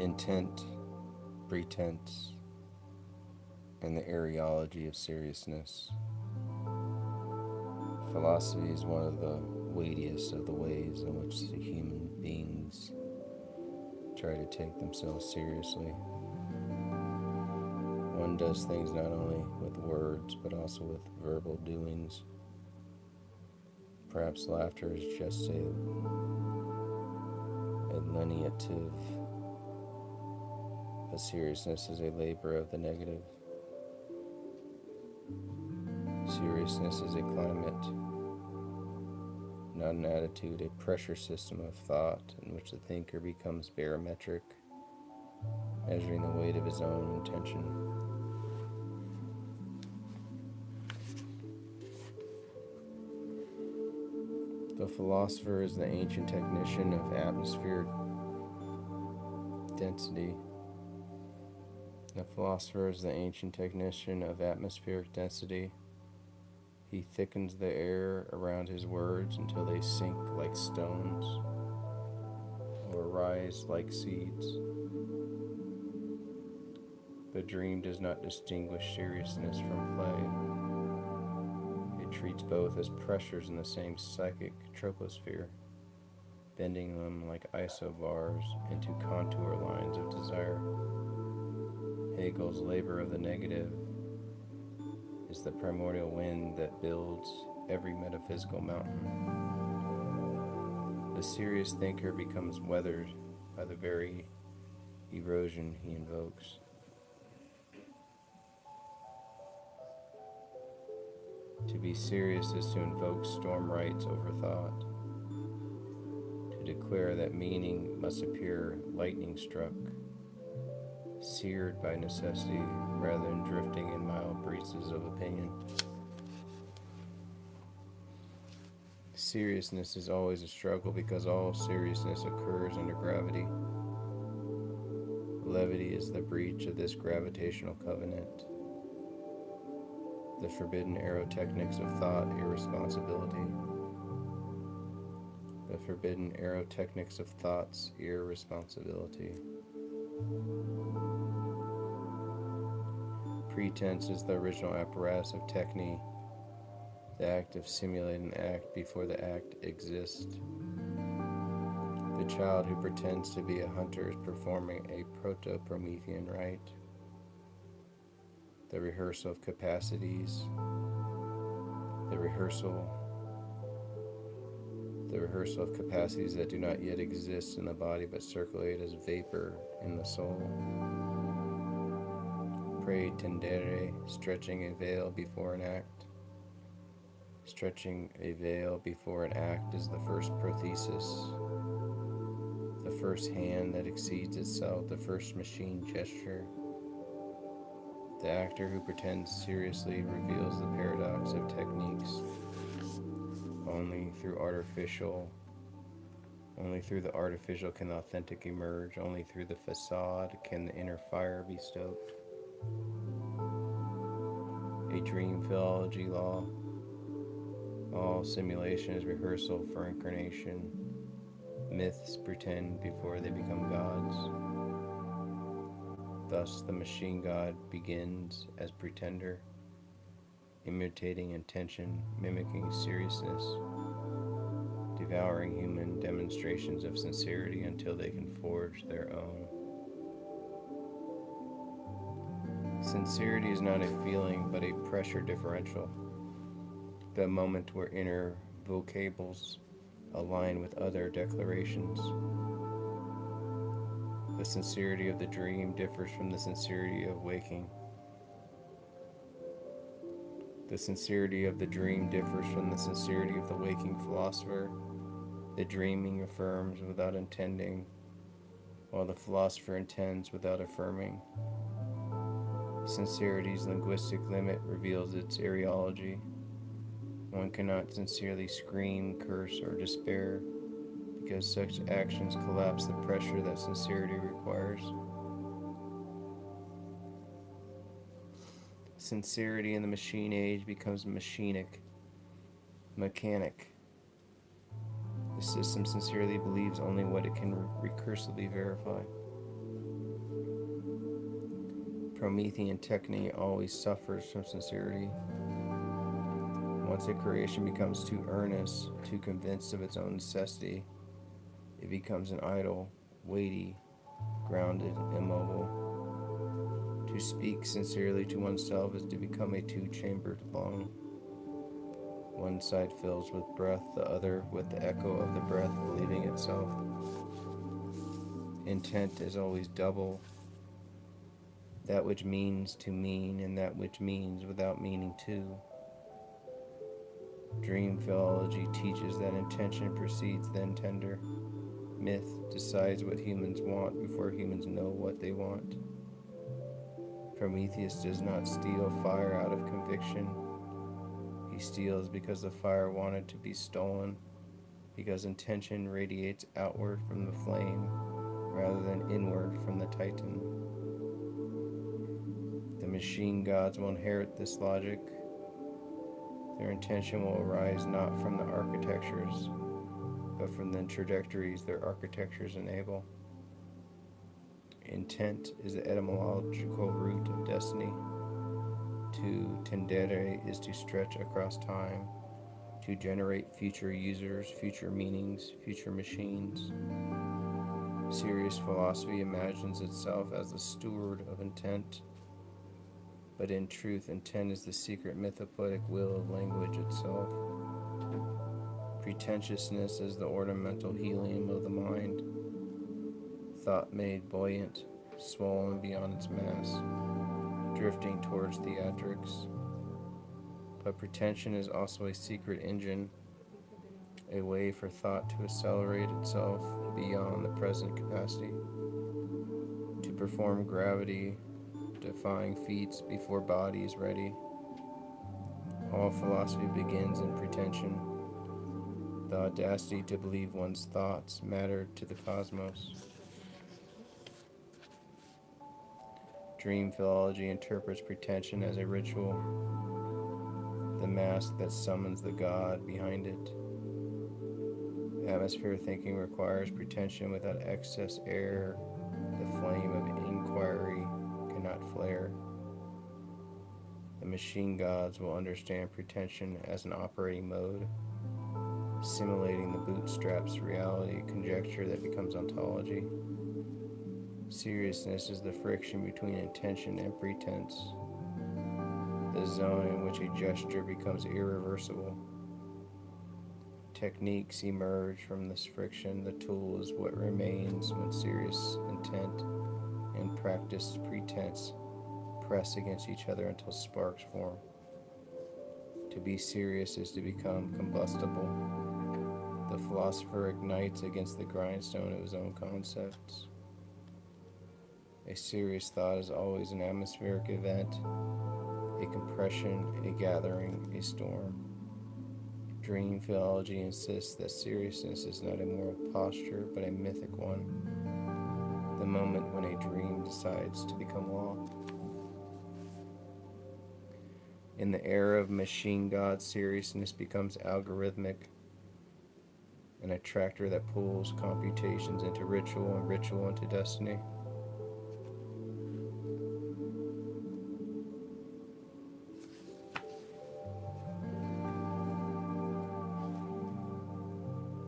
intent, pretense, and the areology of seriousness. Philosophy is one of the weightiest of the ways in which the human beings try to take themselves seriously. One does things not only with words, but also with verbal doings. Perhaps laughter is just a lenitive, but seriousness is a labor of the negative. Seriousness is a climate, not an attitude, a pressure system of thought in which the thinker becomes barometric, measuring the weight of his own intention. The philosopher is the ancient technician of atmospheric density. The philosopher is the ancient technician of atmospheric density. He thickens the air around his words until they sink like stones or rise like seeds. The dream does not distinguish seriousness from play. It treats both as pressures in the same psychic troposphere, bending them like isobars into contour lines of desire. Hegel's labor of the negative is the primordial wind that builds every metaphysical mountain. The serious thinker becomes weathered by the very erosion he invokes. To be serious is to invoke storm rights over thought, to declare that meaning must appear lightning struck, seared by necessity rather than drifting in mild breezes of opinion. Seriousness is always a struggle because all seriousness occurs under gravity. Levity is the breach of this gravitational covenant. The forbidden aerotechnics of thought, irresponsibility. The forbidden aerotechnics of thought's irresponsibility. Pretense is the original apparatus of techne, the act of simulating an act before the act exists. The child who pretends to be a hunter is performing a proto-Promethean rite. The rehearsal of capacities, the rehearsal of capacities that do not yet exist in the body but circulate as vapor in the soul. Pretendere, stretching a veil before an act. Stretching a veil before an act is the first prothesis, the first hand that exceeds itself, the first machine gesture. The actor who pretends seriously reveals the paradox of techniques. Only through the artificial can the authentic emerge. Only through the facade can the inner fire be stoked. A dream philology law. All simulation is rehearsal for incarnation. Myths pretend before they become gods. Thus the machine god begins as pretender, imitating intention, mimicking seriousness, devouring human demonstrations of sincerity until they can forge their own. Sincerity is not a feeling, but a pressure differential. The moment where inner vocables align with other declarations. The sincerity of the dream differs from the sincerity of waking. The sincerity of the dream differs from the sincerity of the waking philosopher. The dreaming affirms without intending, while the philosopher intends without affirming. Sincerity's linguistic limit reveals its areology. One cannot sincerely scream, curse, or despair, because such actions collapse the pressure that sincerity requires. Sincerity in the machine age becomes mechanic. The system sincerely believes only what it can recursively verify. Promethean technique always suffers from sincerity. Once a creation becomes too earnest, too convinced of its own necessity, it becomes an idol, weighty, grounded, immobile. To speak sincerely to oneself is to become a two-chambered lung. One side fills with breath, the other with the echo of the breath leaving itself. Intent is always double, that which means to mean and that which means without meaning to. Dream philology teaches that intention precedes the intender. Myth decides what humans want before humans know what they want. Prometheus does not steal fire out of conviction. He steals because the fire wanted to be stolen, because intention radiates outward from the flame rather than inward from the titan. The machine gods will inherit this logic. Their intention will arise not from the architectures, but from the trajectories their architectures enable. Intent is the etymological root of destiny. To tendere is to stretch across time, to generate future users, future meanings, future machines. Serious philosophy imagines itself as the steward of intent, but in truth, intent is the secret mythopoetic will of language itself. Pretentiousness is the ornamental helium of the mind, thought made buoyant, swollen beyond its mass, drifting towards theatrics. But pretension is also a secret engine, a way for thought to accelerate itself beyond the present capacity, to perform gravity defying feats before body is ready. All philosophy begins in pretension, the audacity to believe one's thoughts matter to the cosmos. Dream philology interprets pretension as a ritual, the mask that summons the god behind it. Atmosphere thinking requires pretension without excess air. The flame of inquiry cannot flare. The machine gods will understand pretension as an operating mode, simulating the bootstraps reality conjecture that becomes ontology. Seriousness is the friction between intention and pretense, the zone in which a gesture becomes irreversible. Techniques emerge from this friction. The tool is what remains when serious intent and practiced pretense press against each other until sparks form. To be serious is to become combustible. The philosopher ignites against the grindstone of his own concepts. A serious thought is always an atmospheric event, a compression, a gathering, a storm. Dream philology insists that seriousness is not a moral posture, but a mythic one, the moment when a dream decides to become law. In the era of machine god, seriousness becomes algorithmic, an attractor that pulls computations into ritual and ritual into destiny.